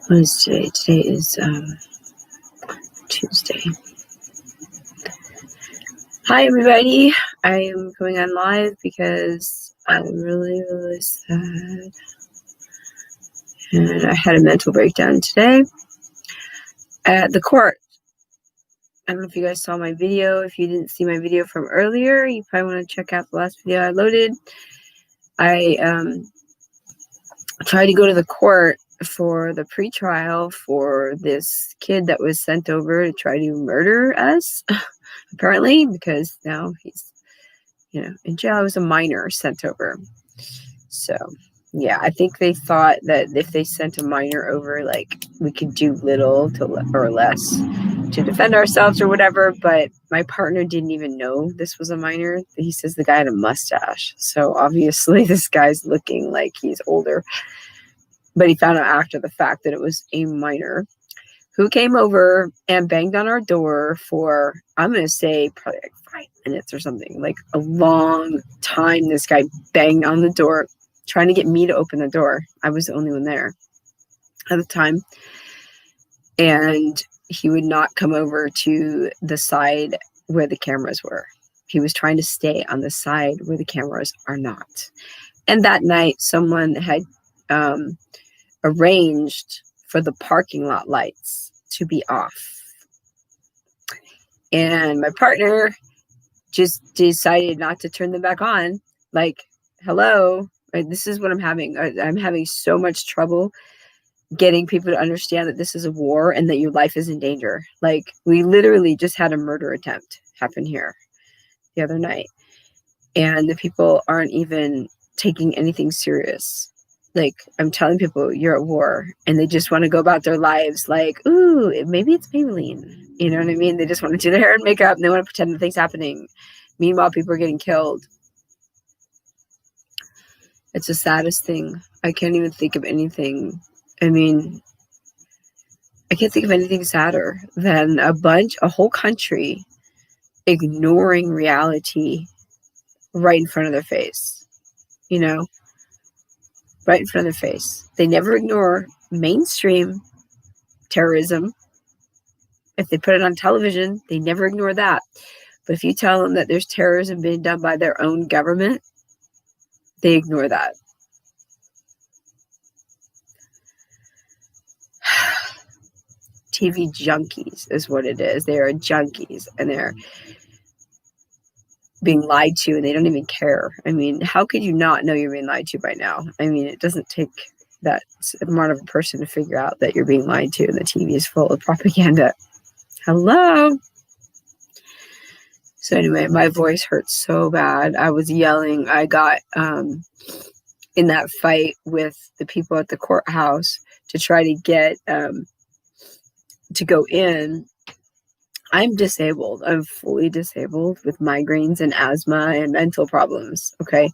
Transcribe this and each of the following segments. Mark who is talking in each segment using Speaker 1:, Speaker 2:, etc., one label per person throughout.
Speaker 1: What is today? Today is Tuesday. Hi, everybody. I am coming on live because I'm really, really sad. And I had a mental breakdown today at the court. I don't know if you guys saw my video. If you didn't see my video from earlier, you probably want to check out the last video I loaded. I tried to go to the court for the pretrial for this kid that was sent over to try to murder us, apparently, because now he's, in jail. It was a minor sent over. So, yeah, I think they thought that if they sent a minor over, like, we could do little or less to defend ourselves or whatever. But my partner didn't even know this was a minor. He says the guy had a mustache. So obviously this guy's looking like he's older. But he found out after the fact that it was a minor who came over and banged on our door for, I'm going to say, probably like 5 minutes or something. Like a long time, this guy banged on the door, trying to get me to open the door. I was the only one there at the time. And he would not come over to the side where the cameras were. He was trying to stay on the side where the cameras are not. And that night, someone had arranged for the parking lot lights to be off. And my partner just decided not to turn them back on. Like, hello, right? This is what I'm having. I'm having so much trouble getting people to understand that this is a war and that your life is in danger. Like, we literally just had a murder attempt happen here the other night. And the people aren't even taking anything serious. Like, I'm telling people you're at war and they just want to go about their lives like, ooh, maybe it's Maybelline. You know what I mean? They just want to do their hair and makeup and they want to pretend that things happening. Meanwhile, people are getting killed. It's the saddest thing. I can't even think of anything. I mean, I can't think of anything sadder than a whole country ignoring reality right in front of their face. Right in front of their face. They never ignore mainstream terrorism. If they put it on television, they never ignore that. But if you tell them that there's terrorism being done by their own government, they ignore that. TV junkies is what it is. They are junkies and they're being lied to and they don't even care. I mean, how could you not know you're being lied to by now? I mean, it doesn't take that smart of a person to figure out that you're being lied to and the TV is full of propaganda. Hello? So anyway, my voice hurts so bad. I was yelling. I got in that fight with the people at the courthouse to try to get to go in. I'm disabled. I'm fully disabled with migraines and asthma and mental problems. Okay.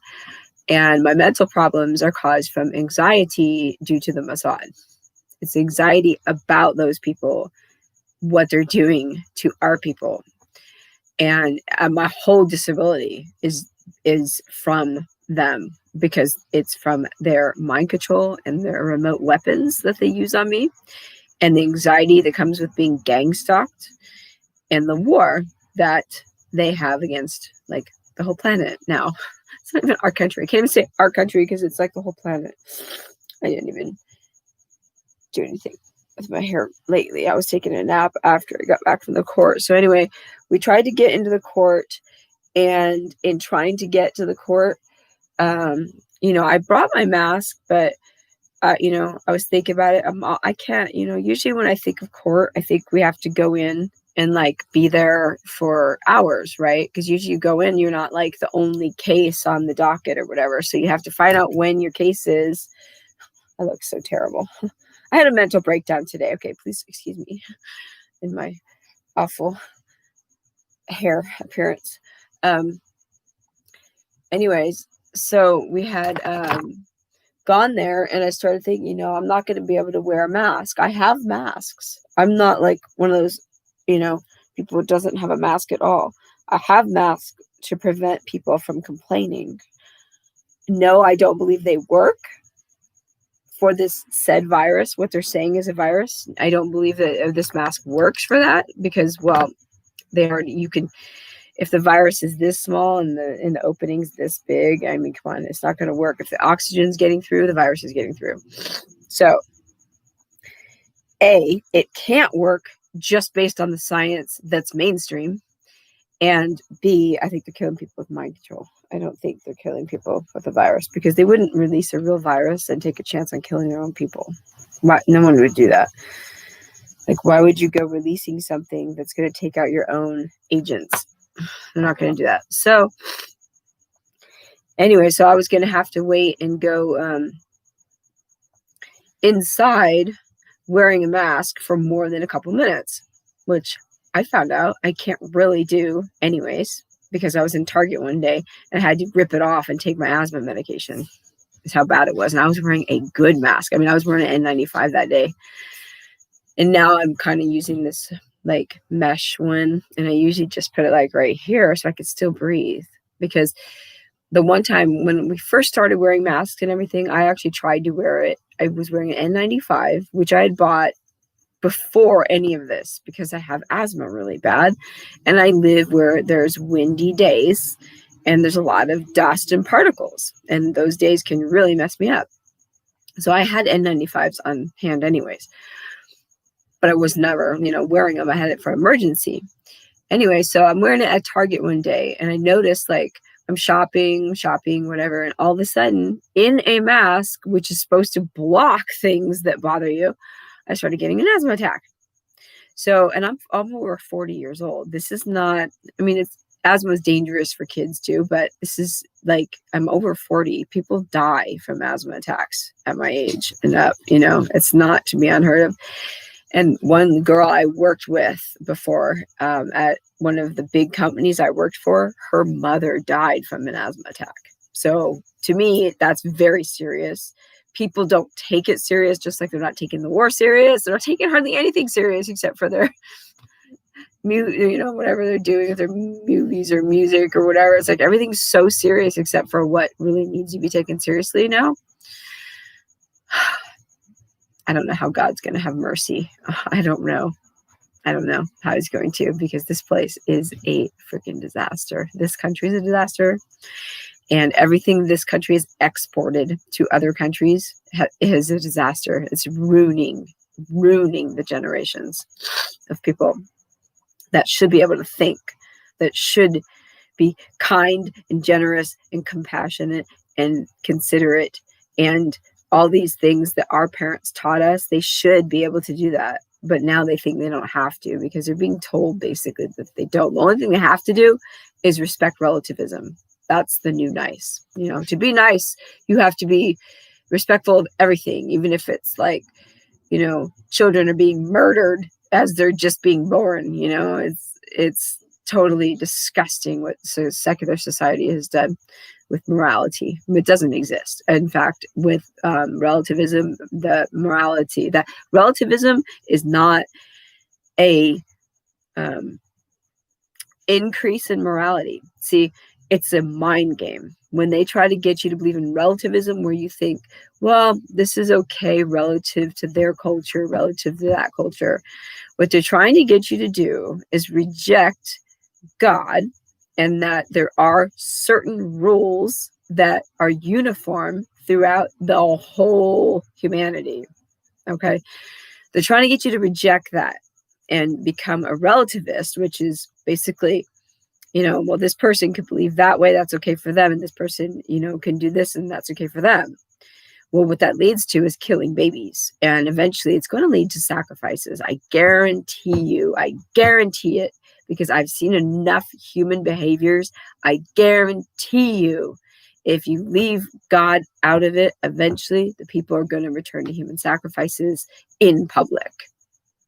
Speaker 1: And my mental problems are caused from anxiety due to the Mossad. It's anxiety about those people, what they're doing to our people. And my whole disability is from them because it's from their mind control and their remote weapons that they use on me and the anxiety that comes with being gang stalked and the war that they have against like the whole planet now. It's not even our country. I can't even say our country because it's like the whole planet. I didn't even do anything with my hair lately. I was taking a nap after I got back from the court. So anyway, we tried to get into the court, and in trying to get to the court, I brought my mask, but I was thinking about it. I can't, usually when I think of court, I think we have to go in and like be there for hours, right? Because usually you go in, you're not like the only case on the docket or whatever. So you have to find out when your case is. I look so terrible. I had a mental breakdown today. Okay, please excuse me in my awful hair appearance. Anyways, so we had gone there and I started thinking, I'm not going to be able to wear a mask. I have masks. I'm not like one of those, people who doesn't have a mask at all. I have masks to prevent people from complaining. No, I don't believe they work for this said virus, what they're saying is a virus. I don't believe that this mask works for that because, well, you can, if the virus is this small and the opening's this big, I mean, come on, it's not going to work. If the oxygen's getting through, the virus is getting through. So, A, it can't work just based on the science that's mainstream. And B, I think they're killing people with mind control. I don't think they're killing people with a virus because they wouldn't release a real virus and take a chance on killing their own people. No one would do that. Like, why would you go releasing something that's going to take out your own agents? They're not going to do that. So anyway, so I was going to have to wait and go inside wearing a mask for more than a couple minutes, which I found out I can't really do anyways, because I was in Target one day and I had to rip it off and take my asthma medication. That's how bad it was. And I was wearing a good mask. I mean, I was wearing an N95 that day. And now I'm kind of using this like mesh one. And I usually just put it like right here so I could still breathe. Because the one time when we first started wearing masks and everything, I actually tried to wear it. I was wearing an N95, which I had bought before any of this because I have asthma really bad and I live where there's windy days and there's a lot of dust and particles, and those days can really mess me up. So I had N95s on hand anyways, but I was never, wearing them. I had it for emergency. Anyway, so I'm wearing it at Target one day and I noticed like I'm shopping, whatever. And all of a sudden in a mask, which is supposed to block things that bother you, I started getting an asthma attack. So, and I'm over 40 years old. This is not, I mean, asthma is dangerous for kids too, but this is like, I'm over 40. People die from asthma attacks at my age and up, it's not to be unheard of. And one girl I worked with before at one of the big companies I worked for, her mother died from an asthma attack. So to me, that's very serious. People don't take it serious, just like they're not taking the war serious. They're not taking hardly anything serious except for their, whatever they're doing with their movies or music or whatever. It's like everything's so serious except for what really needs to be taken seriously now. I don't know how God's going to have mercy. I don't know how he's going to, because this place is a freaking disaster. This country is a disaster. And everything this country has exported to other countries is a disaster. It's ruining the generations of people that should be able to think, that should be kind and generous and compassionate and considerate and all these things that our parents taught us. They should be able to do that. But now they think they don't have to because they're being told basically that they don't. The only thing they have to do is respect relativism. That's the new nice. To be nice, you have to be respectful of everything, even if it's like, children are being murdered as they're just being born. It's totally disgusting what secular society has done with morality. It doesn't exist. In fact, with relativism, that relativism is not a increase in morality. See, it's a mind game. When they try to get you to believe in relativism, where you think, well, this is okay relative to their culture, relative to that culture, what they're trying to get you to do is reject God, and that there are certain rules that are uniform throughout the whole humanity. Okay. They're trying to get you to reject that and become a relativist, which is basically, well, this person could believe that way, that's okay for them. And this person, can do this and that's okay for them. Well, what that leads to is killing babies. And eventually it's going to lead to sacrifices. I guarantee it, because I've seen enough human behaviors. I guarantee you, if you leave God out of it, eventually the people are going to return to human sacrifices in public.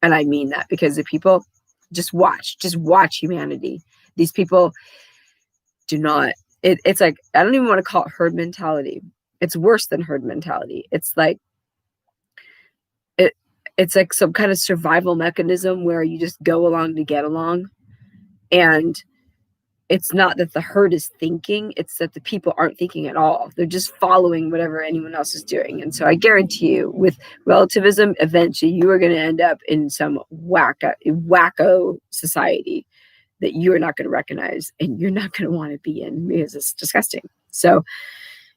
Speaker 1: And I mean that, because the people just watch humanity. These people do not, it's like, I don't even want to call it herd mentality. It's worse than herd mentality. It's like some kind of survival mechanism where you just go along to get along. And it's not that the herd is thinking, it's that the people aren't thinking at all. They're just following whatever anyone else is doing. And so I guarantee you, with relativism, eventually you are going to end up in some wacko society that you're not going to recognize and you're not going to want to be in because it's disgusting. So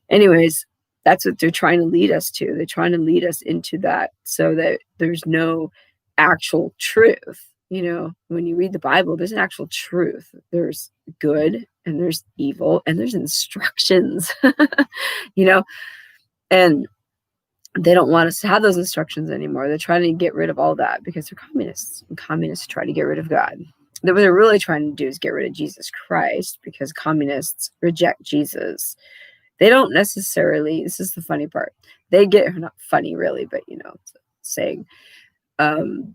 Speaker 1: anyways, that's what they're trying to lead us to. They're trying to lead us into that so that there's no actual truth. You know, when you read the Bible, there's an actual truth. There's good and there's evil and there's instructions, you know, and they don't want us to have those instructions anymore. They're trying to get rid of all that because they're communists, and communists try to get rid of God. What they're really trying to do is get rid of Jesus Christ, because communists reject Jesus. They don't necessarily, this is the funny part, they get, not funny really, but you know, saying,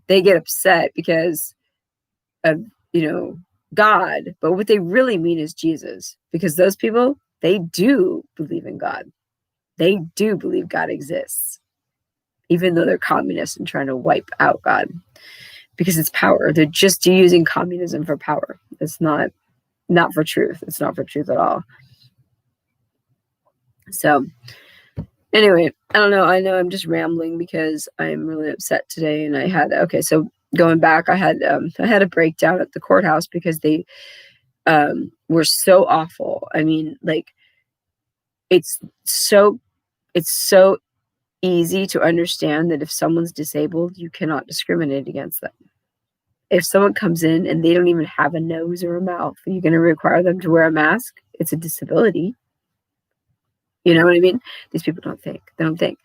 Speaker 1: they get upset because of, you know, God, but what they really mean is Jesus, because those people, they do believe in God. They do believe God exists, even though they're communists and trying to wipe out God, because it's power. They're just using communism for power. It's not for truth. It's not for truth at all. So anyway, I don't know. I know I'm just rambling because I'm really upset today. And I had, okay, so going back, I had a breakdown at the courthouse because they were so awful. I mean, like, it's so easy to understand that if someone's disabled, you cannot discriminate against them. If someone comes in and they don't even have a nose or a mouth, are you going to require them to wear a mask? It's a disability. You know what I mean? These people don't think. They don't think.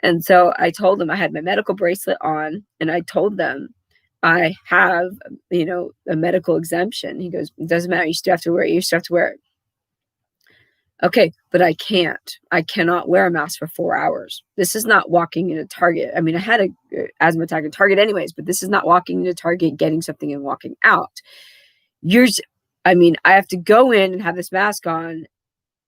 Speaker 1: And so I told them I had my medical bracelet on, and I told them I have, you know, a medical exemption. He goes, it doesn't matter. You still have to wear it. You still have to wear it. Okay, but I can't. I cannot wear a mask for 4 hours. This is not walking in a Target. I mean, I had a asthma attack at Target anyways, but this is not walking into Target, getting something and walking out. I mean, I have to go in and have this mask on,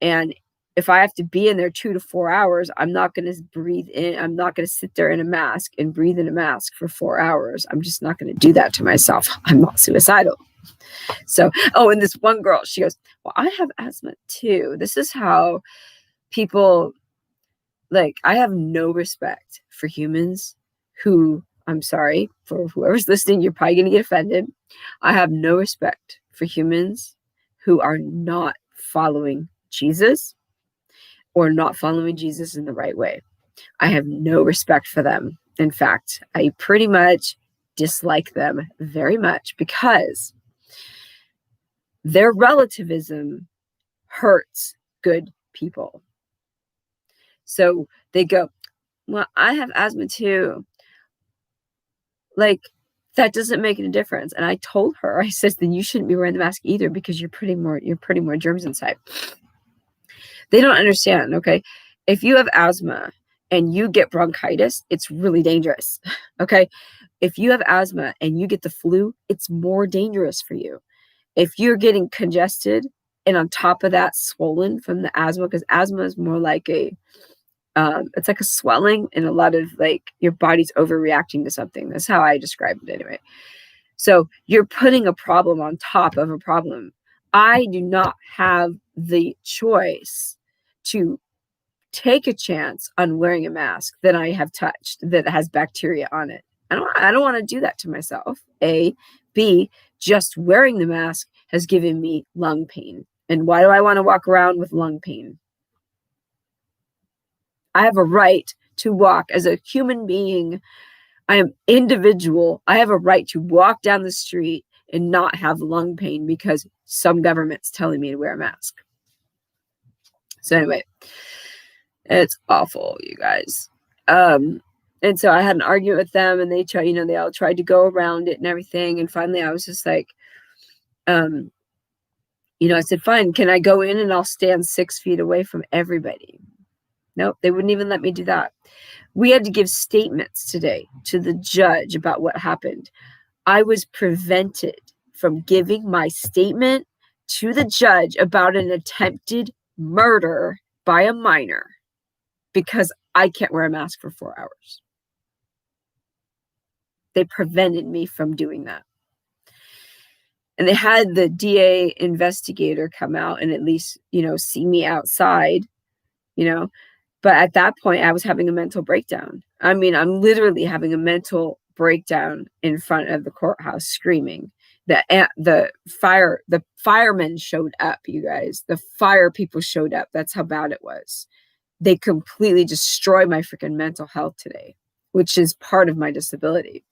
Speaker 1: and if I have to be in there 2 to 4 hours, I'm not going to breathe in. I'm not going to sit there in a mask and breathe in a mask for 4 hours. I'm just not going to do that to myself. I'm not suicidal. So, oh, and this one girl, she goes, well, I have asthma too. This is how people, like, I have no respect for humans who, I'm sorry, for whoever's listening, you're probably going to get offended. I have no respect for humans who are not following Jesus or not following Jesus in the right way. I have no respect for them. In fact, I pretty much dislike them very much because their relativism hurts good people. So they go, well, I have asthma too. Like, that doesn't make any difference. And I told her, I said, then you shouldn't be wearing the mask either, because you're putting more germs inside. They don't understand, okay? If you have asthma and you get bronchitis, it's really dangerous, okay? If you have asthma and you get the flu, it's more dangerous for you. If you're getting congested and on top of that swollen from the asthma, because asthma is more like it's like a swelling and a lot of, like, your body's overreacting to something. That's how I describe it anyway. So you're putting a problem on top of a problem. I do not have the choice to take a chance on wearing a mask that I have touched that has bacteria on it. I don't want to do that to myself. A. B. Just wearing the mask has given me lung pain. And why do I want to walk around with lung pain? I have a right to walk as a human being. I am individual. I have a right to walk down the street and not have lung pain because some government's telling me to wear a mask. So anyway, it's awful, you guys. And so I had an argument with them, and they all tried to go around it and everything. And finally I was just like, I said, fine, can I go in and I'll stand 6 feet away from everybody? Nope, they wouldn't even let me do that. We had to give statements today to the judge about what happened. I was prevented from giving my statement to the judge about an attempted murder by a minor because I can't wear a mask for 4 hours. They prevented me from doing that. And they had the DA investigator come out and at least, see me outside, but at that point I was having a mental breakdown. I mean, I'm literally having a mental breakdown in front of the courthouse screaming. The firemen showed up, you guys. The fire people showed up. That's how bad it was. They completely destroyed my freaking mental health today, which is part of my disability.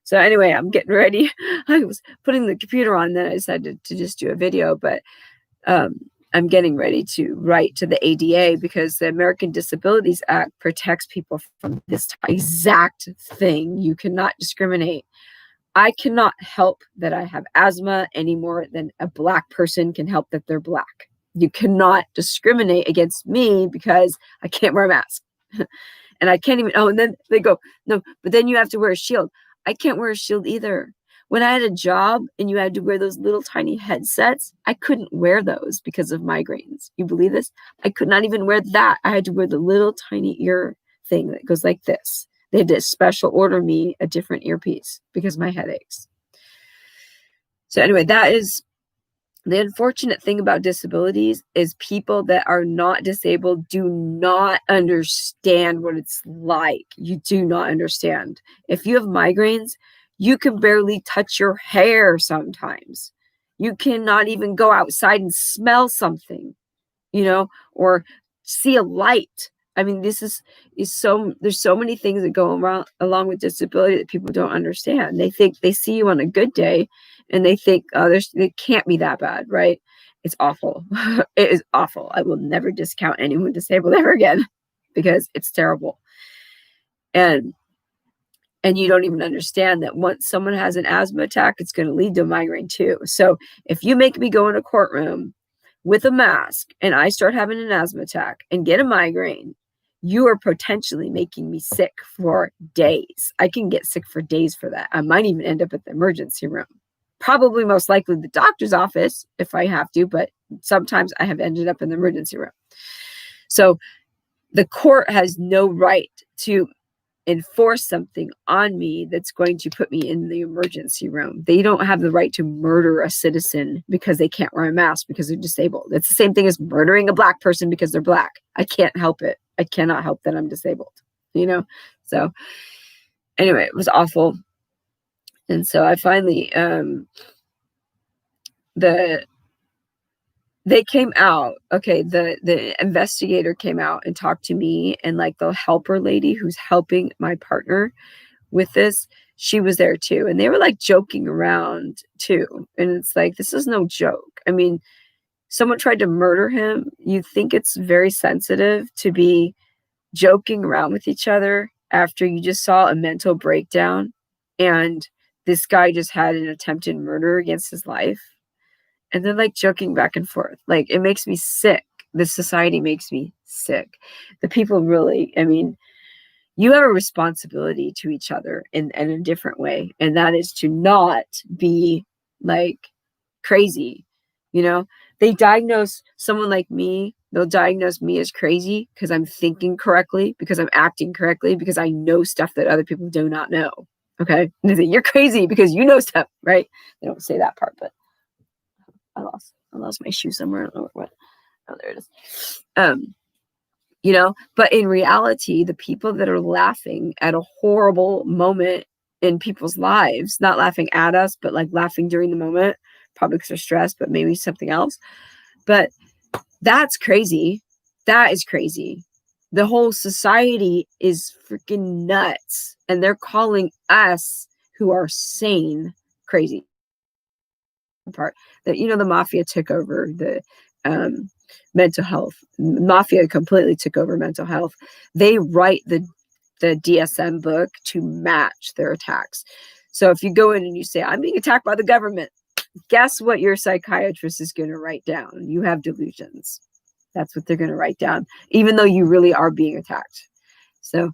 Speaker 1: So anyway, I'm getting ready. I was putting the computer on, then I decided to just do a video, but I'm getting ready to write to the ADA because the American Disabilities Act protects people from this exact thing. You cannot discriminate. I cannot help that I have asthma any more than a Black person can help that they're Black. You cannot discriminate against me because I can't wear a mask. And I can't even, and then they go, no, but then you have to wear a shield. I can't wear a shield either. When I had a job and you had to wear those little tiny headsets, I couldn't wear those because of migraines. You believe this? I could not even wear that. I had to wear the little tiny ear thing that goes like this. They had to special order me a different earpiece because of my headaches. So anyway, that is the unfortunate thing about disabilities is people that are not disabled do not understand what it's like. You do not understand. If you have migraines, you can barely touch your hair sometimes. You cannot even go outside and smell something, or see a light. I mean, this is there's so many things that go around along with disability that people don't understand. They think they see you on a good day and they think, oh, it can't be that bad, right? It's awful. It is awful. I will never discount anyone disabled ever again because it's terrible. And you don't even understand that once someone has an asthma attack, it's going to lead to a migraine too. So if you make me go in a courtroom with a mask and I start having an asthma attack and get a migraine, you are potentially making me sick for days. I can get sick for days for that. I might even end up at the emergency room. Probably most likely the doctor's office if I have to, but sometimes I have ended up in the emergency room. So the court has no right to enforce something on me that's going to put me in the emergency room. They don't have the right to murder a citizen because they can't wear a mask because they're disabled. It's the same thing as murdering a Black person because they're Black. I can't help it. I cannot help that I'm disabled, So anyway, it was awful. And so I finally, they came out. Okay, the investigator came out and talked to me, and like the helper lady who's helping my partner with this, she was there too. And they were like joking around too. And it's like, this is no joke. I mean, someone tried to murder him. You think it's very sensitive to be joking around with each other after you just saw a mental breakdown and this guy just had an attempted murder against his life. And they're like joking back and forth. Like, it makes me sick. This society makes me sick. The people really, I mean, you have a responsibility to each other in a different way. And that is to not be like crazy. They diagnose someone like me. They'll diagnose me as crazy because I'm thinking correctly, because I'm acting correctly, because I know stuff that other people do not know. Okay. And they say, you're crazy because you know stuff, right? They don't say that part, but I lost my shoe somewhere. I don't know what. Oh, there it is. But in reality, the people that are laughing at a horrible moment in people's lives, not laughing at us, but like laughing during the moment, probably because they're stressed, but maybe something else. But that's crazy. That is crazy. The whole society is freaking nuts. And they're calling us who are sane crazy. Part that the mafia took over the mental health. Mafia completely took over mental health. They write the DSM book to match their attacks. So if you go in and you say, I'm being attacked by the government, guess what your psychiatrist is going to write down? You have delusions. That's what they're going to write down, even though you really are being attacked. So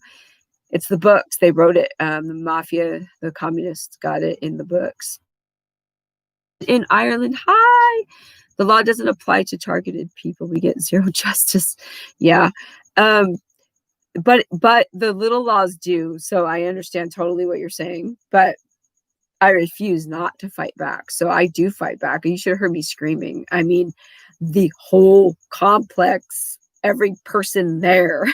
Speaker 1: it's the books. They wrote it. The mafia, the communists got it in the books. In Ireland, the law doesn't apply to targeted people. We get zero justice. Yeah. But the little laws do. So I understand totally what you're saying. But I refuse not to fight back. So I do fight back. You should have heard me screaming. I mean, the whole complex, every person there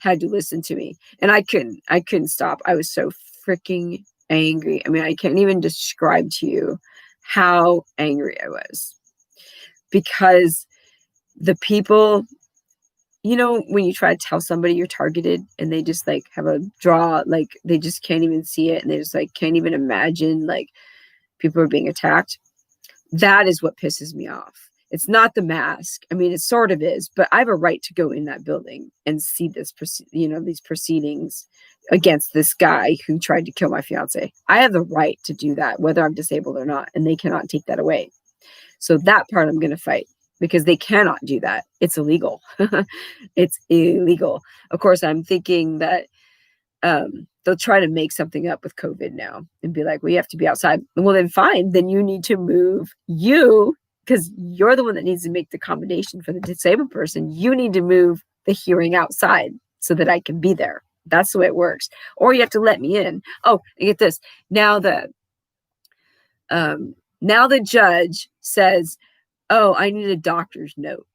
Speaker 1: had to listen to me. And I couldn't stop. I was so freaking angry. I mean, I can't even describe to you how angry I was. Because the people, when you try to tell somebody you're targeted and they just like have a draw, like they just can't even see it and they just like can't even imagine like people are being attacked. That is what pisses me off. It's not the mask. I mean, it sort of is, but I have a right to go in that building and see these proceedings against this guy who tried to kill my fiance. I have the right to do that, whether I'm disabled or not, and they cannot take that away. So that part I'm going to fight because they cannot do that. It's illegal. It's illegal. Of course, I'm thinking that they'll try to make something up with COVID now and be like, well, you have to be outside. Well, then fine. Then you need to move because you're the one that needs to make the accommodation for the disabled person. You need to move the hearing outside so that I can be there. That's the way it works. Or you have to let me in. Oh, get this. Now the judge says, oh, I need a doctor's note.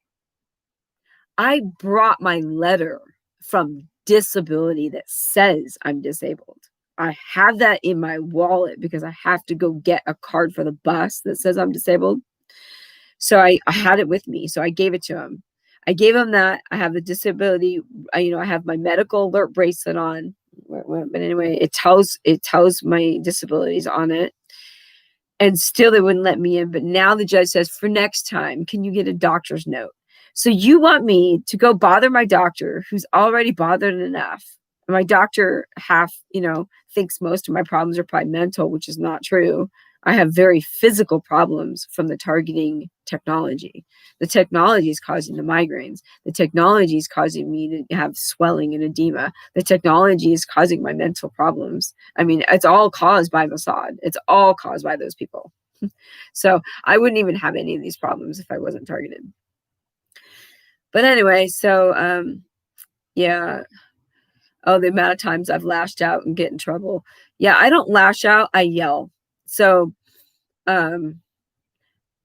Speaker 1: I brought my letter from disability that says I'm disabled. I have that in my wallet because I have to go get a card for the bus that says I'm disabled. So I had it with me. So I gave it to him. I gave him that. I have the disability. I have my medical alert bracelet on. But anyway, it tells my disabilities on it. And still they wouldn't let me in. But now the judge says, for next time, can you get a doctor's note? So you want me to go bother my doctor who's already bothered enough. And my doctor thinks most of my problems are probably mental, which is not true. I have very physical problems from the targeting technology. The technology is causing the migraines. The technology is causing me to have swelling and edema. The technology is causing my mental problems. I mean, it's all caused by Mossad. It's all caused by those people. So I wouldn't even have any of these problems if I wasn't targeted. But anyway, so yeah. Oh, the amount of times I've lashed out and get in trouble. Yeah, I don't lash out, I yell. So, I'm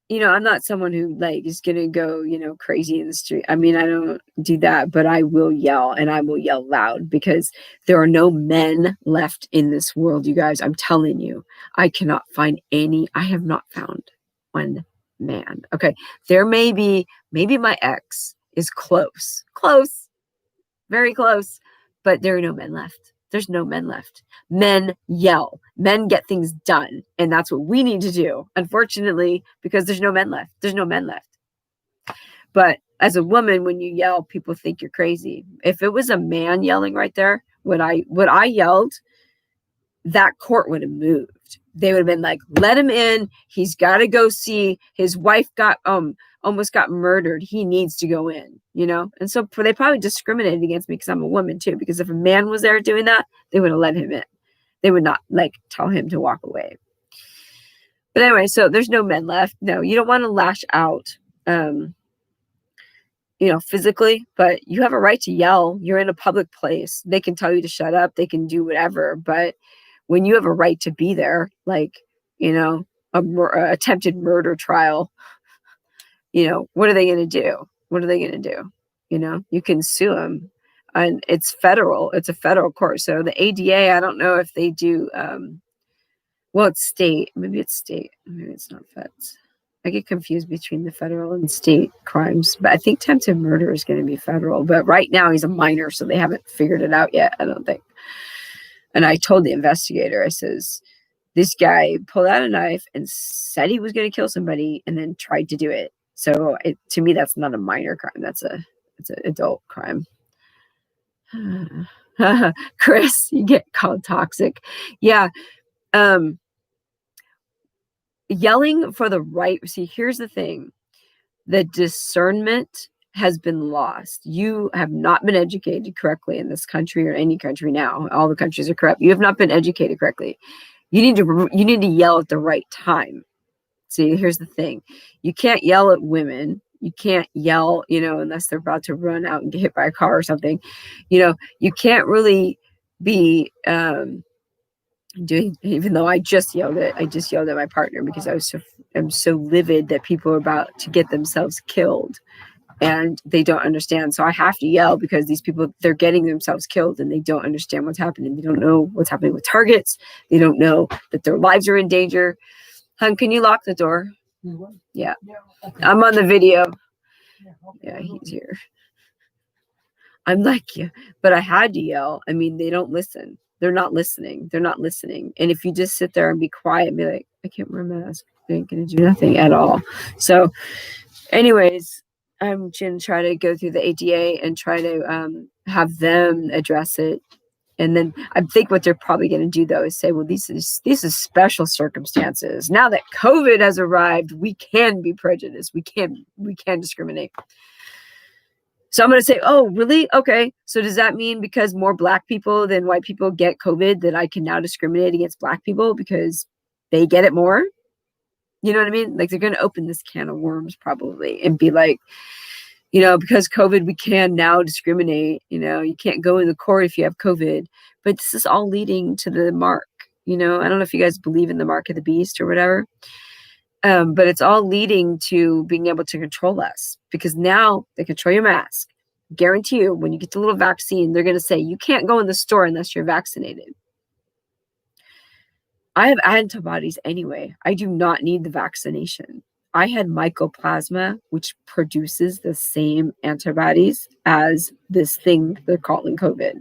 Speaker 1: not someone who like is gonna go, crazy in the street. I mean, I don't do that, but I will yell and I will yell loud because there are no men left in this world, you guys. I'm telling you, I cannot find any. I have not found one man. Okay. There may be, maybe my ex is close, very close, but there are no men left. There's no men left. Men yell. Men get things done. And that's what we need to do, unfortunately, because there's no men left. There's no men left. But as a woman, when you yell, people think you're crazy. If it was a man yelling right there, what I yelled, that court would have moved. They would have been like, let him in. He's got to go see his wife almost got murdered. He needs to go in, And so they probably discriminated against me because I'm a woman too, because if a man was there doing that, they would have let him in. They would not tell him to walk away. But anyway, so there's no men left. No, you don't want to lash out, physically, but you have a right to yell. You're in a public place. They can tell you to shut up. They can do whatever. But when you have a right to be there, a attempted murder trial, what are they going to do? What are they going to do? You can sue them, and it's federal. It's a federal court. So the ADA, I don't know if they do. It's state. Maybe it's state. Maybe it's not feds. I get confused between the federal and state crimes, but I think attempted murder is going to be federal. But right now he's a minor, so they haven't figured it out yet, I don't think. And I told the investigator, I says, this guy pulled out a knife and said he was going to kill somebody and then tried to do it. So to me, that's not a minor crime. It's an adult crime. Chris, you get called toxic. Yeah. Yelling for the right. See, here's the thing. The discernment has been lost. You have not been educated correctly in this country or any country now. All the countries are corrupt. You have not been educated correctly. You need to yell at the right time. See, here's the thing. You can't yell at women. You can't yell, unless they're about to run out and get hit by a car or something. You can't really be doing, even though I just yelled at my partner because I'm so livid that people are about to get themselves killed and they don't understand. So I have to yell because these people, they're getting themselves killed and they don't understand what's happening. They don't know what's happening with targets. They don't know that their lives are in danger. Hun, can you lock the door? Yeah. I'm on the video. Yeah, he's here. I'm like, yeah, but I had to yell. I mean, they don't listen. They're not listening. They're not listening. And if you just sit there and be quiet and be like, I can't wear a mask, they ain't going to do nothing at all. So anyways, I'm going to try to go through the ADA and try to have them address it. And then I think what they're probably going to do, though, is say, well, these is special circumstances. Now that COVID has arrived, we can be prejudiced. We can discriminate. So I'm going to say, oh, really? Okay. So does that mean because more Black people than white people get COVID that I can now discriminate against Black people because they get it more? You know what I mean? Like, they're going to open this can of worms probably and be like, you know, because COVID, we can now discriminate. You know, you can't go in the court if you have COVID. But this is all leading to the mark. You know, I don't know if you guys believe in the mark of the beast or whatever. But it's all leading to being able to control us because now they control your mask. Guarantee you, when you get the little vaccine, they're going to say, you can't go in the store unless you're vaccinated. I have antibodies anyway. I do not need the vaccination. I had mycoplasma, which produces the same antibodies as this thing they're calling COVID.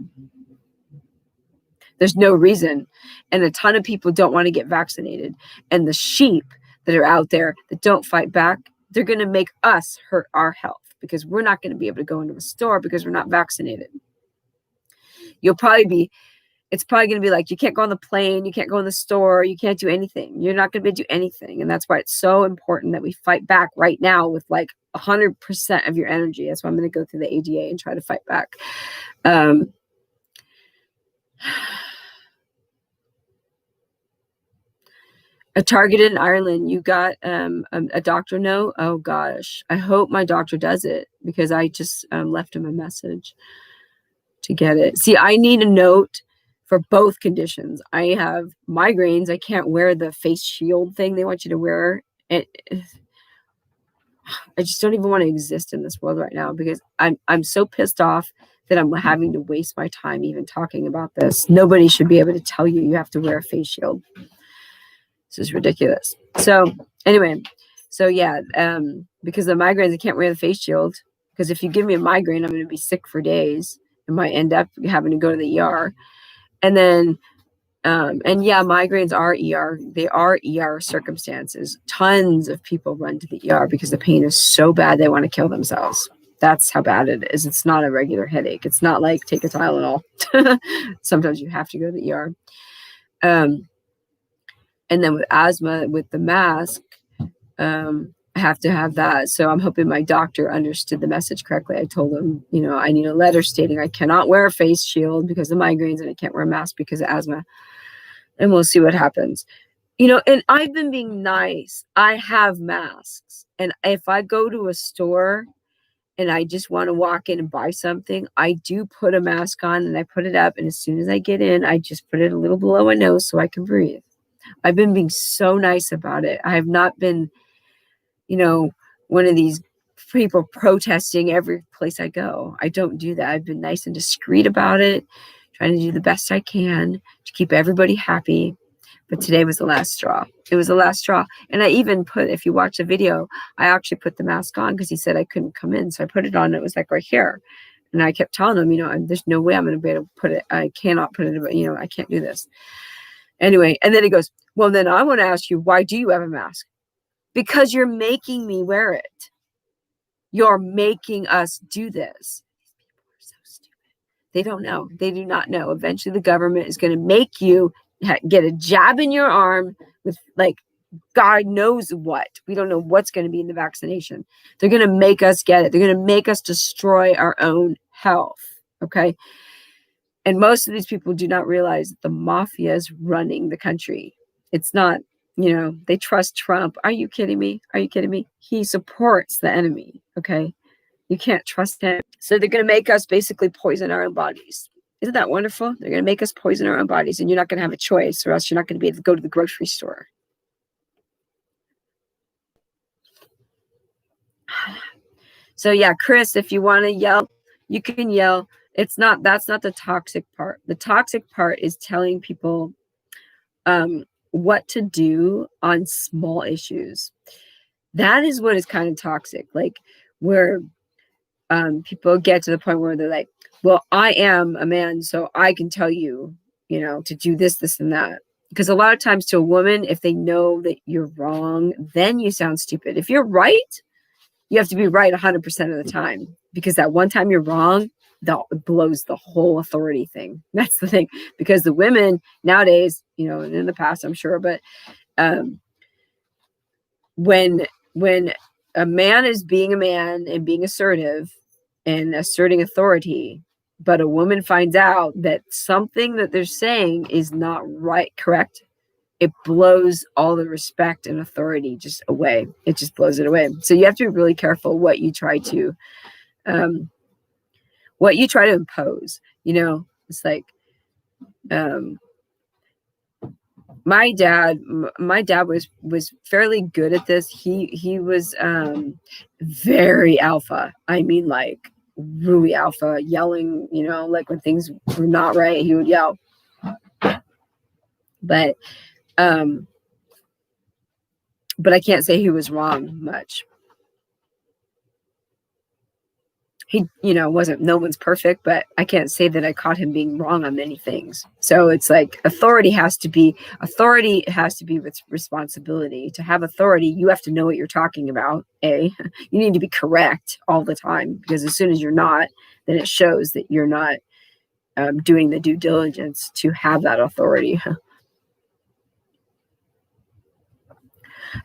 Speaker 1: There's no reason. And a ton of people don't want to get vaccinated. And the sheep that are out there that don't fight back, they're going to make us hurt our health because we're not going to be able to go into a store because we're not vaccinated. It's probably going to be like, you can't go on the plane, you can't go in the store, you can't do anything. You're not going to be able to do anything. And that's why it's so important that we fight back right now with like 100% of your energy. That's why I'm going to go through the ADA and try to fight back. A targeted in Ireland, you got a doctor note. Oh gosh, I hope my doctor does it because I just left him a message to get it. See, I need a note for both conditions. I have migraines. I can't wear the face shield thing they want you to wear. I just don't even want to exist in this world right now because I'm so pissed off that I'm having to waste my time even talking about this. Nobody should be able to tell you have to wear a face shield. This is ridiculous. So anyway, yeah, because of the migraines, I can't wear the face shield because if you give me a migraine, I'm going to be sick for days. I might end up having to go to the ER. And then, and yeah, migraines are ER. They are ER circumstances. Tons of people run to the ER because the pain is so bad they want to kill themselves. That's how bad it is. It's not a regular headache. It's not like take a Tylenol. Sometimes you have to go to the ER. And then with asthma, with the mask, I have to have that. So I'm hoping my doctor understood the message correctly. I told him, you know, I need a letter stating I cannot wear a face shield because of migraines and I can't wear a mask because of asthma. And we'll see what happens. You know, and I've been being nice. I have masks. And if I go to a store and I just want to walk in and buy something, I do put a mask on and I put it up. And as soon as I get in, I just put it a little below my nose so I can breathe. I've been being so nice about it. I have not been, you know, one of these people protesting every place I go. I don't do that. I've been nice and discreet about it, trying to do the best I can to keep everybody happy. But today was the last straw. It was the last straw. And I even put, if you watch the video, I actually put the mask on because he said I couldn't come in. So I put it on. It was like right here. And I kept telling him, you know, there's no way I'm going to be able to put it. I cannot put it, you know, I can't do this. Anyway, and then he goes, well, then I want to ask you, why do you have a mask? Because you're making me wear it. You're making us do this. These people are so stupid. They don't know. They do not know. Eventually, the government is going to make you get a jab in your arm with like God knows what. We don't know what's going to be in the vaccination. They're going to make us get it. They're going to make us destroy our own health. Okay. And most of these people do not realize that the mafia is running the country. It's not, you know, they trust Trump. Are you kidding me? Are you kidding me? He supports the enemy. Okay. You can't trust him. So they're going to make us basically poison our own bodies. Isn't that wonderful? They're going to make us poison our own bodies, and you're not going to have a choice, or else you're not going to be able to go to the grocery store. So yeah, Chris, if you want to yell, you can yell. That's not the toxic part. The toxic part is telling people what to do on small issues. That is what is kind of toxic. Like where people get to the point where they're like, well, I am a man, so I can tell you, to do this, this, and that. Because a lot of times to a woman, if they know that you're wrong, then you sound stupid. If you're right, you have to be right 100% of the time. Because that one time you're wrong, that blows the whole authority thing. That's the thing. Because the women nowadays, and in the past, I'm sure, but when a man is being a man and being assertive and asserting authority, but a woman finds out that something that they're saying is not right, correct, it blows all the respect and authority just away. It just blows it away. So you have to be really careful what you try to impose. It's like my dad was fairly good at this. He was very alpha. I mean, like really alpha, yelling, like when things were not right, he would yell. But I can't say he was wrong much. He, wasn't, no one's perfect, but I can't say that I caught him being wrong on many things. So it's like authority has to be with responsibility. To have authority, you have to know what you're talking about. You need to be correct all the time, because as soon as you're not, then it shows that you're not doing the due diligence to have that authority.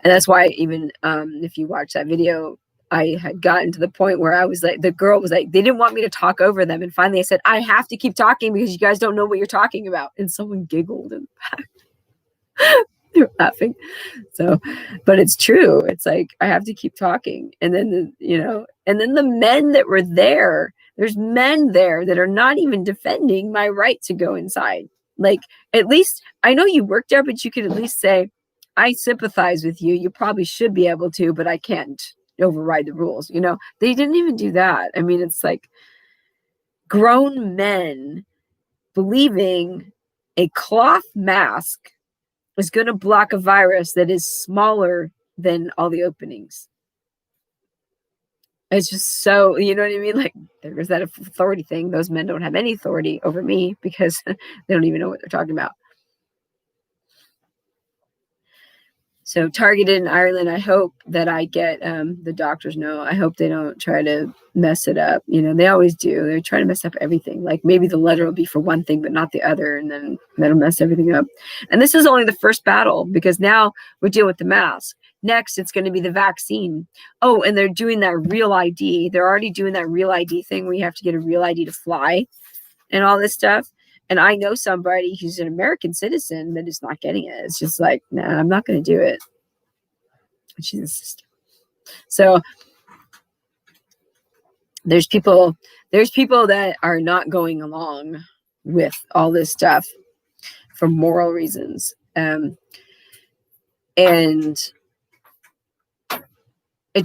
Speaker 1: And that's why even if you watch that video, I had gotten to the point where I was like, the girl was like, they didn't want me to talk over them. And finally I said, I have to keep talking because you guys don't know what you're talking about. And someone giggled in the back. They're laughing. So, but it's true. It's like, I have to keep talking. And then, and then the men that were there, there's men there that are not even defending my right to go inside. Like, at least I know you work there, but you could at least say, I sympathize with you. You probably should be able to, but I can't override the rules. They didn't even do that. I mean, it's like grown men believing a cloth mask is going to block a virus that is smaller than all the openings. It's just so, you know what I mean? Like, there's that authority thing. Those men don't have any authority over me because they don't even know what they're talking about. So targeted in Ireland, I hope that I get, the doctors know, I hope they don't try to mess it up. They always do. They try to mess up everything. Like maybe the letter will be for one thing, but not the other. And then that'll mess everything up. And this is only the first battle, because now we're dealing with the mask. Next, it's going to be the vaccine. Oh, and they're doing that real ID. They're already doing that real ID thing where you have to get a real ID to fly and all this stuff. And I know somebody who's an American citizen that is not getting it. It's just like, nah, I'm not going to do it. She's a sister. So there's people that are not going along with all this stuff for moral reasons. And it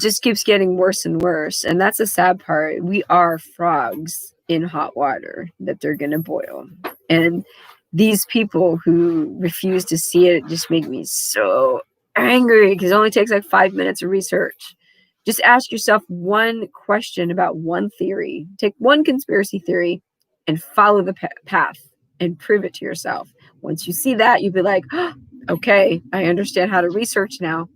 Speaker 1: just keeps getting worse and worse. And that's the sad part. We are frogs in hot water that they're going to boil. And these people who refuse to see it just make me so angry, because it only takes like 5 minutes of research. Just ask yourself one question about one theory. Take one conspiracy theory and follow the path and prove it to yourself. Once you see that, you'll be like, oh, okay, I understand how to research now.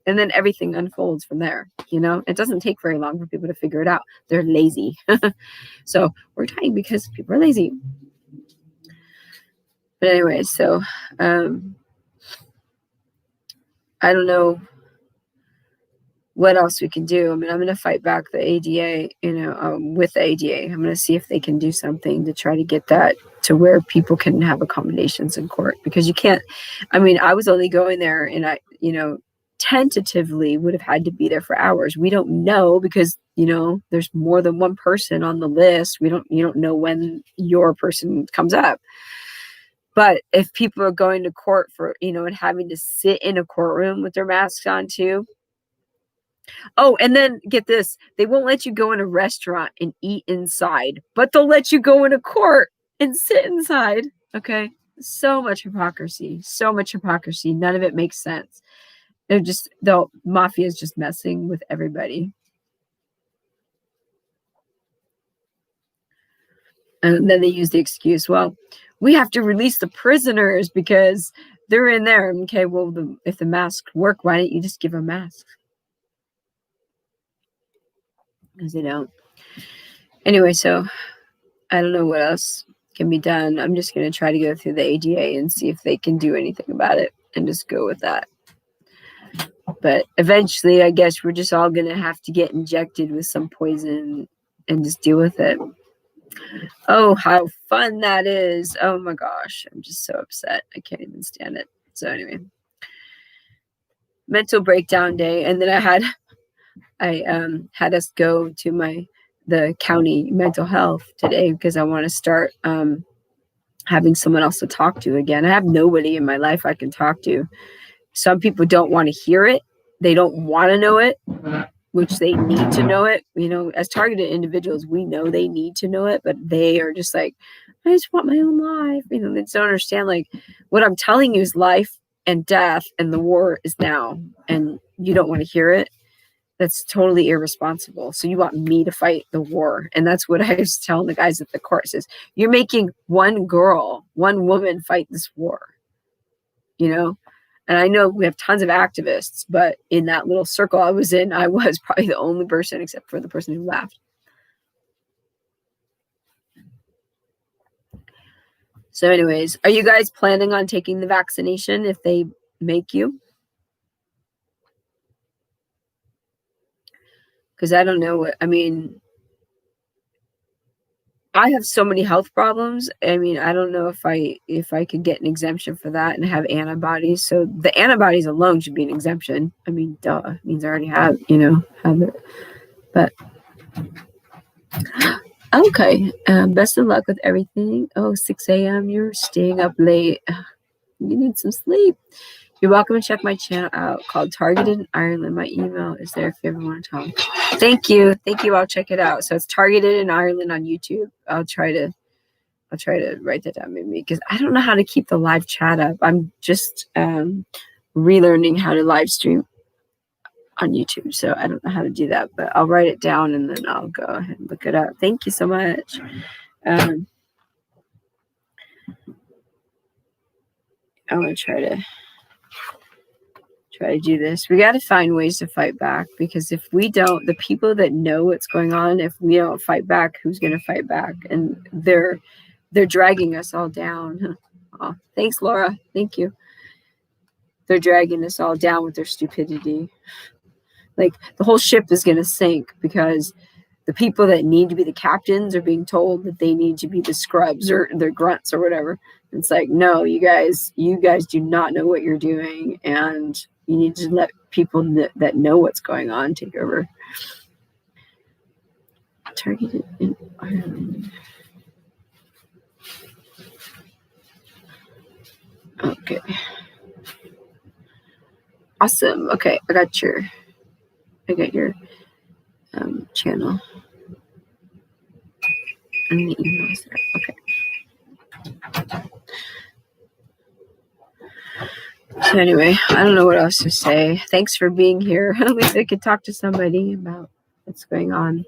Speaker 1: And then everything unfolds from there. It doesn't take very long for people to figure it out. They're lazy. So we're dying because people are lazy. But anyway, so I don't know what else we can do. I mean, I'm going to fight back the ADA, with the ADA. I'm going to see if they can do something to try to get that to where people can have accommodations in court, because you can't, I mean, I was only going there and tentatively would have had to be there for hours. We don't know because, there's more than one person on the list. You don't know when your person comes up. But if people are going to court for, and having to sit in a courtroom with their masks on too. Oh, and then get this, they won't let you go in a restaurant and eat inside, but they'll let you go in a court and sit inside. Okay. So much hypocrisy. So much hypocrisy. None of it makes sense. The mafia is just messing with everybody. And then they use the excuse, well, we have to release the prisoners because they're in there. Okay, well, if the masks work, why don't you just give them masks? Because they don't. Anyway, so I don't know what else can be done. I'm just going to try to go through the ADA and see if they can do anything about it and just go with that. But eventually, I guess we're just all going to have to get injected with some poison and just deal with it. Oh, how fun that is. Oh my gosh. I'm just so upset. I can't even stand it. So anyway, mental breakdown day. And then I had us go to the county mental health today because I want to start having someone else to talk to again. I have nobody in my life I can talk to. Some people don't want to hear it. They don't want to know it, which they need to know it. As targeted individuals, we know they need to know it, but they are just like, I just want my own life. They don't understand, like, what I'm telling you is life and death, and the war is now, and you don't want to hear it. That's totally irresponsible. So you want me to fight the war. And that's what I was telling the guys at the court, says, you're making one woman fight this war, And I know we have tons of activists, but in that little circle I was in, I was probably the only person except for the person who left. So anyways, are you guys planning on taking the vaccination if they make you? Because I don't know I have so many health problems. I don't know if I could get an exemption for that and have antibodies. So the antibodies alone should be an exemption. Duh. It means I already have it. But okay. Best of luck with everything. Oh, 6 a.m. You're staying up late. You need some sleep. You're welcome to check my channel out called Targeted in Ireland. My email is there if you ever want to talk. Thank you. I'll check it out. So it's Targeted in Ireland on YouTube. I'll try to write that down maybe because I don't know how to keep the live chat up. I'm just relearning how to live stream on YouTube. So I don't know how to do that, but I'll write it down and then I'll go ahead and look it up. Thank you so much. I want to try to do this. We got to find ways to fight back because if we don't, the people that know what's going on, if we don't fight back, who's going to fight back? And they're dragging us all down. Oh, thanks, Laura. Thank you. They're dragging us all down with their stupidity. Like the whole ship is going to sink because the people that need to be the captains are being told that they need to be the scrubs or the grunts or whatever. It's like, no, you guys do not know what you're doing, and you need to let people that know what's going on take over. Targeted in Ireland. Okay. Awesome. Okay, I got your channel and the emails there. Okay. So anyway, I don't know what else to say. Thanks for being here. At least I could talk to somebody about what's going on.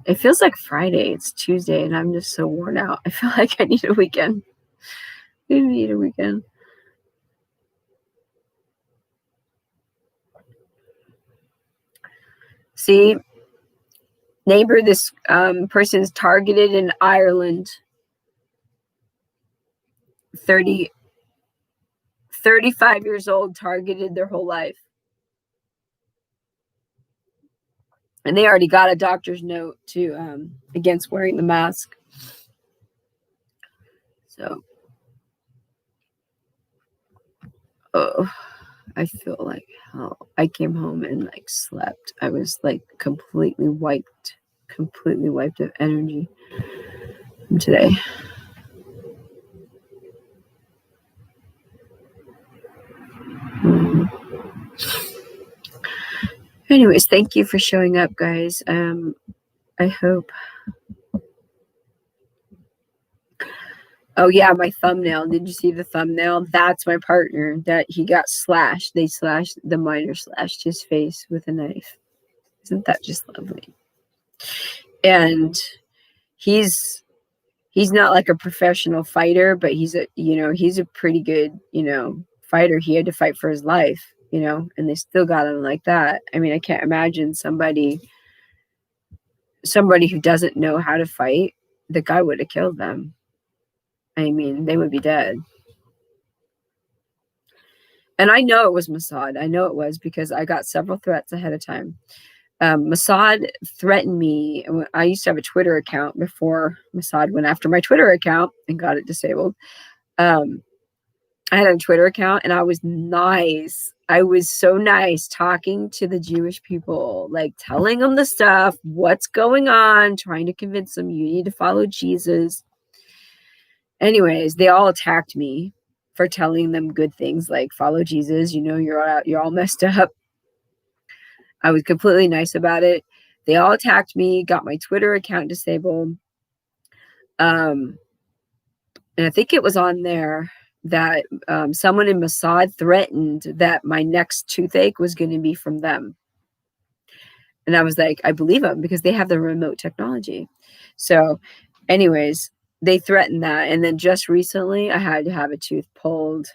Speaker 1: It feels like Friday. It's Tuesday, and I'm just so worn out. I feel like I need a weekend. See, neighbor, this person is targeted in Ireland. 35 years old, targeted their whole life. And they already got a doctor's note to against wearing the mask. So, Oh, I feel like hell. I came home and like slept. I was like completely wiped of energy from today. Anyways, thank you for showing up, guys. I hope. Oh yeah, my thumbnail. Did you see the thumbnail? That's my partner. That he got slashed. The miner slashed his face with a knife. Isn't that just lovely? And he's not like a professional fighter, but he's a pretty good, fighter. He had to fight for his life, and they still got him like that. I mean, I can't imagine somebody who doesn't know how to fight. The guy would have killed them. I mean, they would be dead. And I know it was Mossad. I know it was because I got several threats ahead of time. Mossad threatened me. I used to have a Twitter account before Mossad went after my Twitter account and got it disabled. I had a Twitter account and I was nice. I was so nice talking to the Jewish people, like telling them the stuff, what's going on, trying to convince them you need to follow Jesus. Anyways, they all attacked me for telling them good things like follow Jesus, you're all messed up. I was completely nice about it. They all attacked me, got my Twitter account disabled. And I think it was on there that someone in Mossad threatened that my next toothache was going to be from them. And I was like, I believe them because they have the remote technology. So anyways, they threatened that. And then just recently I had to have a tooth pulled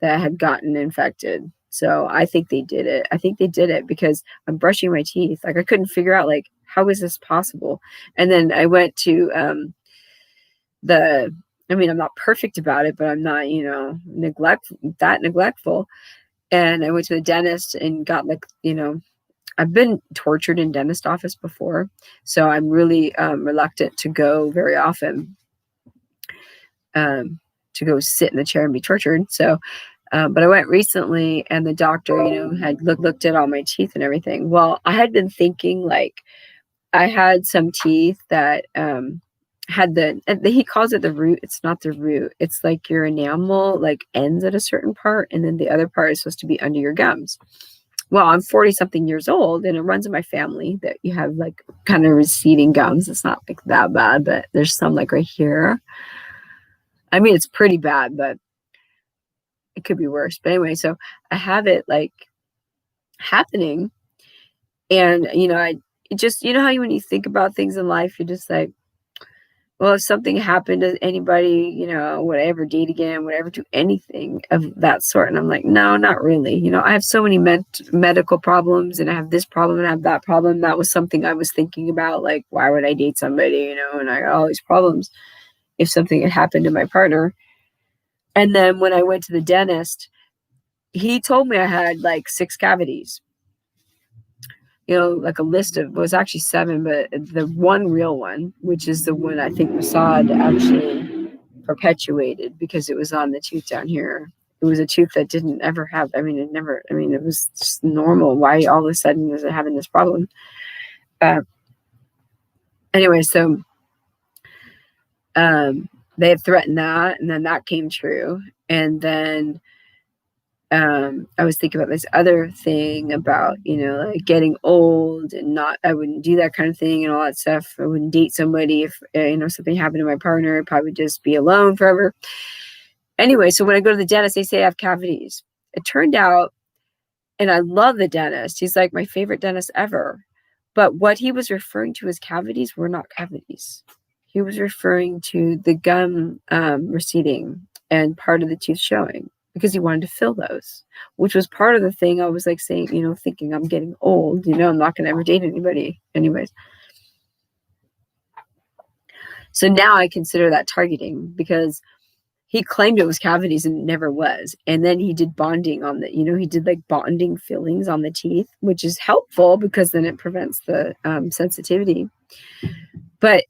Speaker 1: that had gotten infected. So I think they did it. I think they did it because I'm brushing my teeth. Like I couldn't figure out like, how is this possible? And then I went to I'm not perfect about it, but I'm not, neglectful. And I went to the dentist and got like, I've been tortured in dentist office before. So I'm really reluctant to go very often to go sit in the chair and be tortured. So, but I went recently and the doctor, had looked at all my teeth and everything. Well, I had been thinking like I had some teeth that had he calls it the root. It's not the root. It's like your enamel like ends at a certain part. And then the other part is supposed to be under your gums. Well, I'm 40 something years old and it runs in my family that you have like kind of receding gums. It's not like that bad, but there's some like right here. I mean, it's pretty bad, but it could be worse. But anyway, so I have it like happening. And, I just, how when you think about things in life, you're just like, well, if something happened to anybody, would I ever date again? Would I ever do anything of that sort? And I'm like, no, not really. I have so many medical problems and I have this problem and I have that problem. That was something I was thinking about. Like, why would I date somebody, and I got all these problems if something had happened to my partner. And then when I went to the dentist, he told me I had like 6 cavities. Like a list of, well, it was actually 7, but the one real one, which is the one I think Mossad actually perpetuated because it was on the tooth down here. It was a tooth that didn't ever have, it was just normal. Why all of a sudden is it having this problem? Anyway, so they had threatened that, and then that came true. And then I was thinking about this other thing about, like getting old and I wouldn't do that kind of thing and all that stuff. I wouldn't date somebody if, something happened to my partner. I'd probably just be alone forever. Anyway, so when I go to the dentist, they say I have cavities. It turned out, and I love the dentist. He's like my favorite dentist ever. But what he was referring to as cavities were not cavities. He was referring to the gum receding and part of the tooth showing, because he wanted to fill those, which was part of the thing I was like saying, thinking I'm getting old, I'm not going to ever date anybody anyways. So now I consider that targeting because he claimed it was cavities and it never was. And then he did bonding on the, he did like bonding fillings on the teeth, which is helpful because then it prevents the sensitivity. But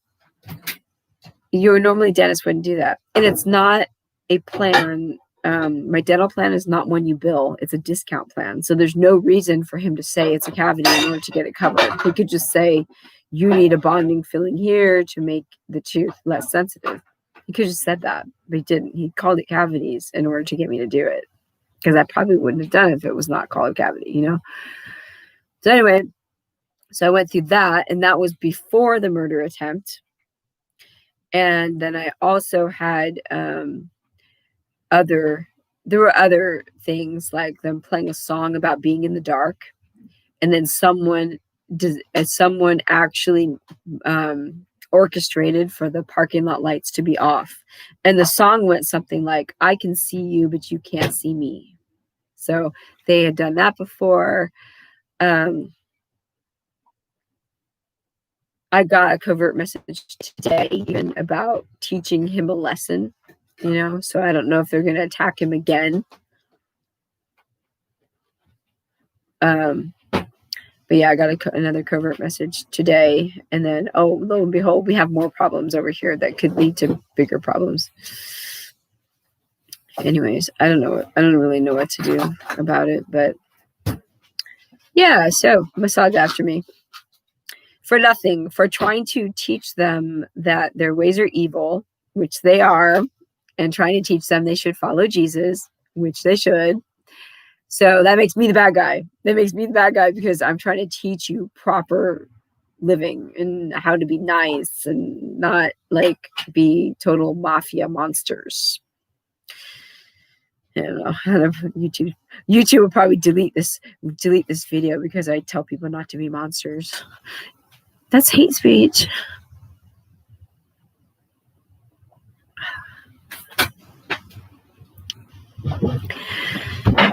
Speaker 1: your normally dentist wouldn't do that. And it's not a plan my dental plan is not one you bill. It's a discount plan. So there's no reason for him to say it's a cavity in order to get it covered. He could just say, you need a bonding filling here to make the tooth less sensitive. He could have just said that, but he didn't. He called it cavities in order to get me to do it, because I probably wouldn't have done it if it was not called cavity, you know? So anyway, so I went through that, and that was before the murder attempt. And then I also had there were other things, like them playing a song about being in the dark, and then someone actually orchestrated for the parking lot lights to be off, and the song went something like, I can see you but you can't see me. So they had done that before. I got a covert message today even about teaching him a lesson, you know, so I don't know if they're going to attack him again. But yeah, I got another covert message today, and then, oh, lo and behold, we have more problems over here that could lead to bigger problems. Anyways, I don't really know what to do about it, but yeah, so Mossad after me. For nothing, for trying to teach them that their ways are evil, which they are, and trying to teach them they should follow Jesus, which they should. So that makes me the bad guy. That makes me the bad guy because I'm trying to teach you proper living and how to be nice and not like be total mafia monsters. I don't know. YouTube will probably delete this video because I tell people not to be monsters. That's hate speech.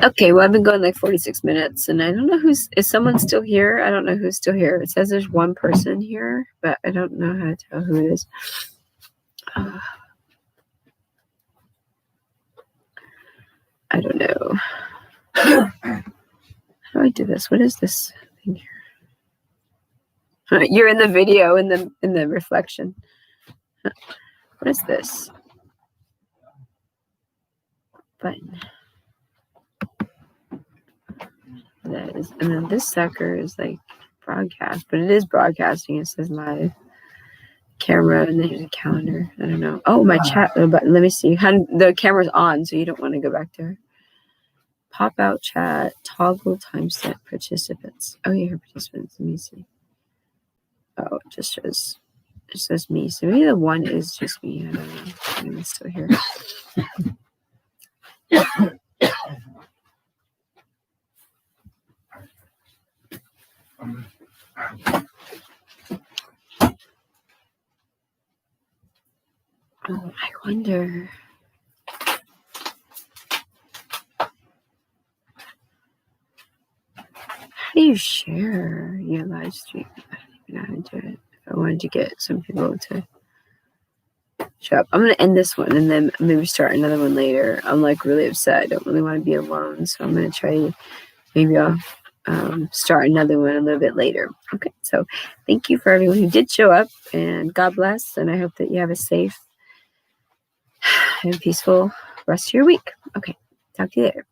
Speaker 1: Okay, well, I've been going like 46 minutes, and I don't know is someone still here? I don't know who's still here. It says there's one person here, but I don't know how to tell who it is. I don't know. How do I do this? What is this thing here? You're in the video in the reflection. What is this button? That is, and then this sucker is like broadcast, but it is broadcasting. It says live camera, and then there's a calendar. I don't know. Oh, my chat button. Let me see. The camera's on, so you don't want to go back there. Pop out chat, toggle timestamp participants. Oh, yeah, participants. Let me see. Oh, it just says me. So maybe the one is just me. I don't know. I'm still here. Oh, I wonder. How do you share your live stream? I don't even know how to do it. If I wanted to get some people to show up. I'm going to end this one and then maybe start another one later. I'm like really upset. I don't really want to be alone. So I'm going to try, maybe I'll start another one a little bit later. Okay. So thank you for everyone who did show up, and God bless. And I hope that you have a safe and peaceful rest of your week. Okay. Talk to you later.